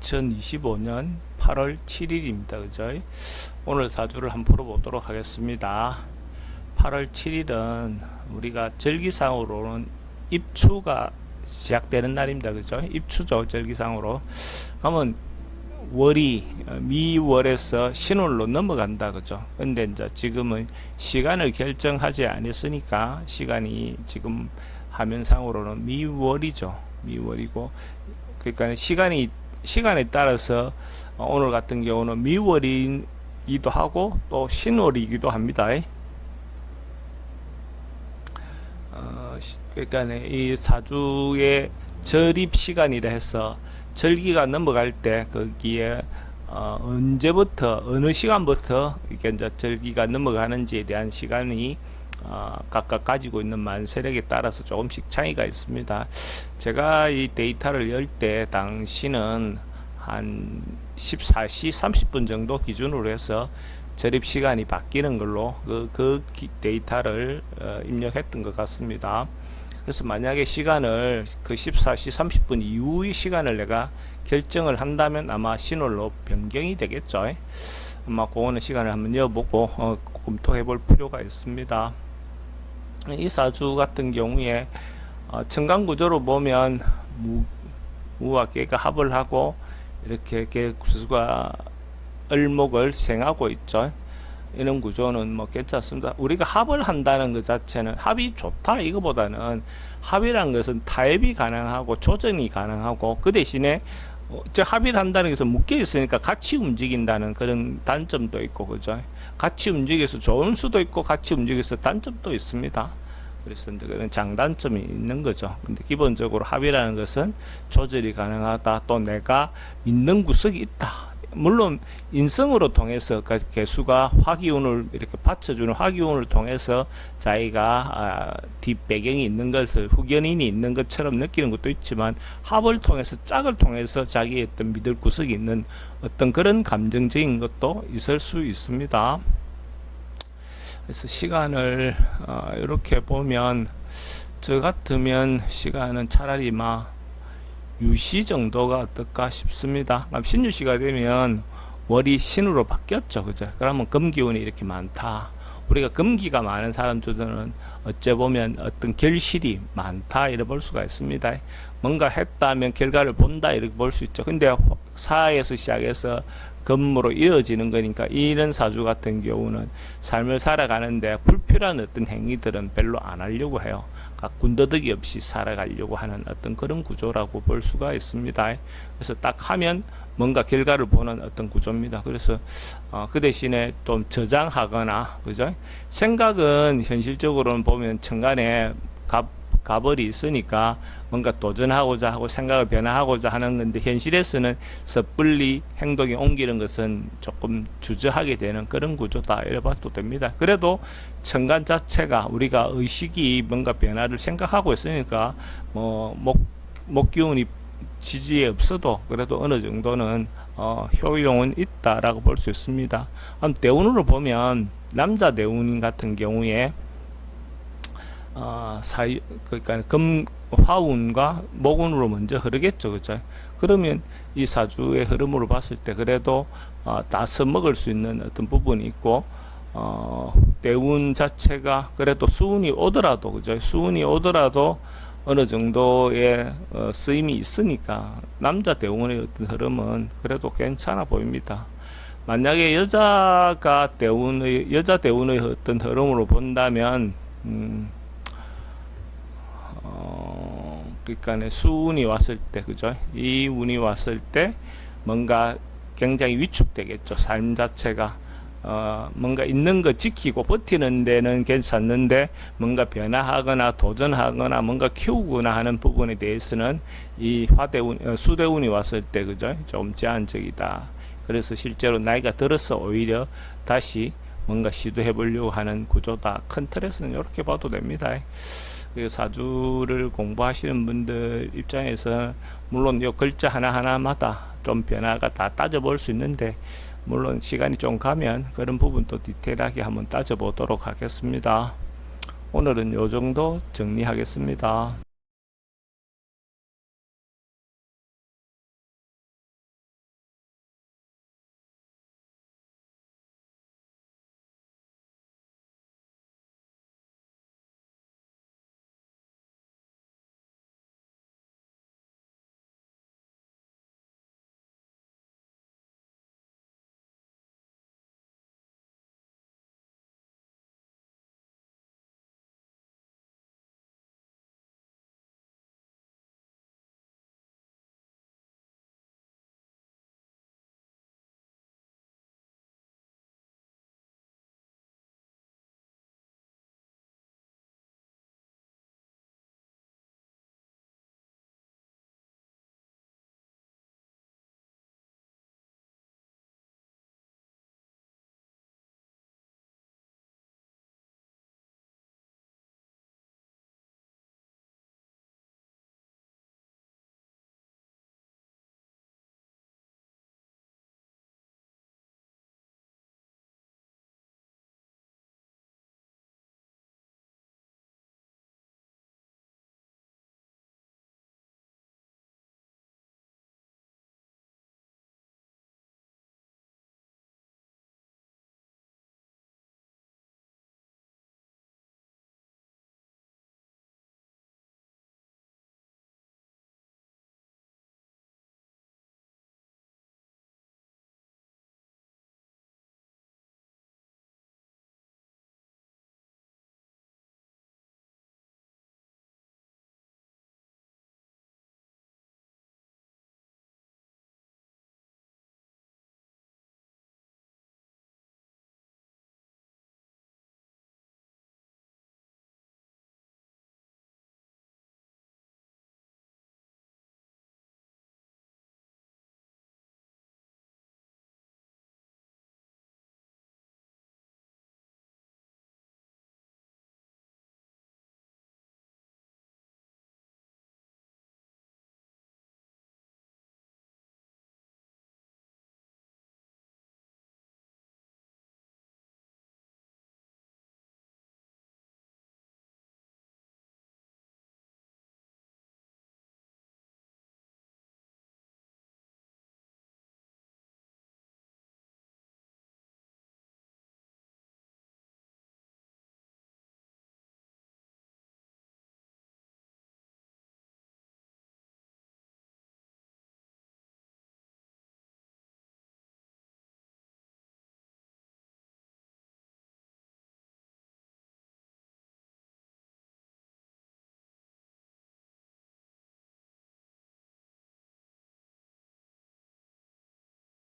2025년 8월 7일입니다. 그죠? 오늘 사주를 한번 풀어보도록 하겠습니다. 8월 7일은 우리가 절기상으로는 입추가 시작되는 날입니다. 그죠? 입추죠, 절기상으로. 그러면 월이 미월에서 신월로 넘어간다. 그죠? 근데 이제 지금은 시간을 결정하지 않았으니까 시간이 지금 화면상으로는 미월이죠. 미월이고, 그러니까 시간에 따라서 오늘 같은 경우는 미월이기도 하고 또 신월이기도 합니다. 그러니까 이 사주의 절입 시간이라 해서 절기가 넘어갈 때 거기에 언제부터 어느 시간부터 이게 이제 절기가 넘어가는지에 대한 시간이 각각 가지고 있는 만세력에 따라서 조금씩 차이가 있습니다. 제가 이 데이터를 열 때 당시는 한 14시 30분 정도 기준으로 해서 절입 시간이 바뀌는 걸로 그 데이터를 입력했던 것 같습니다. 그래서 만약에 시간을 그 14시 30분 이후의 시간을 내가 결정을 한다면 아마 신월로 변경이 되겠죠. 아마 그거는 시간을 한번 여보고 검토해 볼 필요가 있습니다. 이 사주 같은 경우에 천간구조로 보면 무와 개가 합을 하고 이렇게 개수가 을목을 생하고 있죠. 이런 구조는 뭐 괜찮습니다. 우리가 합을 한다는 것 자체는 합이 좋다 이거보다는 합이라는 것은 타협이 가능하고 조정이 가능하고 그 대신에 합의를 한다는 것은 묶여 있으니까 같이 움직인다는 그런 단점도 있고, 그죠? 같이 움직여서 좋은 수도 있고 같이 움직여서 단점도 있습니다. 그래서 그런 장단점이 있는 거죠. 근데 기본적으로 합의라는 것은 조절이 가능하다. 또 내가 믿는 구석이 있다. 물론 인성으로 통해서 개수가 화기운을 이렇게 받쳐주는 화기운을 통해서 자기가 뒷배경이 있는 것을 후견인이 있는 것처럼 느끼는 것도 있지만 합을 통해서 짝을 통해서 자기의 어떤 믿을 구석이 있는 어떤 그런 감정적인 것도 있을 수 있습니다. 그래서 시간을 이렇게 보면 저 같으면 시간은 차라리 유시 정도가 어떨까 싶습니다. 신유시가 되면 월이 신으로 바뀌었죠. 그죠? 그러면 금기운이 이렇게 많다. 우리가 금기가 많은 사람들은 어째 보면 어떤 결실이 많다 이렇게 볼 수가 있습니다. 뭔가 했다면 결과를 본다 이렇게 볼 수 있죠. 근데 사에서 시작해서 금으로 이어지는 거니까 이런 사주 같은 경우는 삶을 살아가는데 불필요한 어떤 행위들은 별로 안 하려고 해요. 군더더기 없이 살아가려고 하는 어떤 그런 구조라고 볼 수가 있습니다. 그래서 딱 하면 뭔가 결과를 보는 어떤 구조입니다. 그래서 그 대신에 좀 저장하거나, 그죠? 생각은 현실적으로는 보면 천간에 갑을이 있으니까 뭔가 도전하고자 하고 생각을 변화하고자 하는 건데 현실에서는 섣불리 행동에 옮기는 것은 조금 주저하게 되는 그런 구조다 이래 봐도 됩니다. 그래도 천간 자체가 우리가 의식이 뭔가 변화를 생각하고 있으니까 목기운이 지지에 없어도 그래도 어느 정도는 효용은 있다라고 볼 수 있습니다. 대운으로 보면 남자 대운 같은 경우에 그러니까 화운과 목운으로 먼저 흐르겠죠. 그죠? 그러면 이 사주의 흐름으로 봤을 때 그래도 다 써먹을 수 있는 어떤 부분이 있고, 대운 자체가 그래도 수운이 오더라도, 그죠? 수운이 오더라도 어느 정도의 쓰임이 있으니까 남자 대운의 어떤 흐름은 그래도 괜찮아 보입니다. 만약에 여자 대운의 어떤 흐름으로 본다면, 그러니까 수운이 왔을 때, 그죠? 이 운이 왔을 때 뭔가 굉장히 위축되겠죠. 삶 자체가 뭔가 있는 거 지키고 버티는 데는 괜찮는데 뭔가 변화하거나 도전하거나 뭔가 키우거나 하는 부분에 대해서는 이 수대운이 왔을 때, 그죠? 좀 제한적이다. 그래서 실제로 나이가 들어서 오히려 다시 뭔가 시도해 보려고 하는 구조다. 큰 틀에서는 이렇게 봐도 됩니다. 사주를 공부하시는 분들 입장에서 물론 이 글자 하나하나마다 좀 변화가 다 따져볼 수 있는데 물론 시간이 좀 가면 그런 부분도 디테일하게 한번 따져보도록 하겠습니다. 오늘은 이 정도 정리하겠습니다.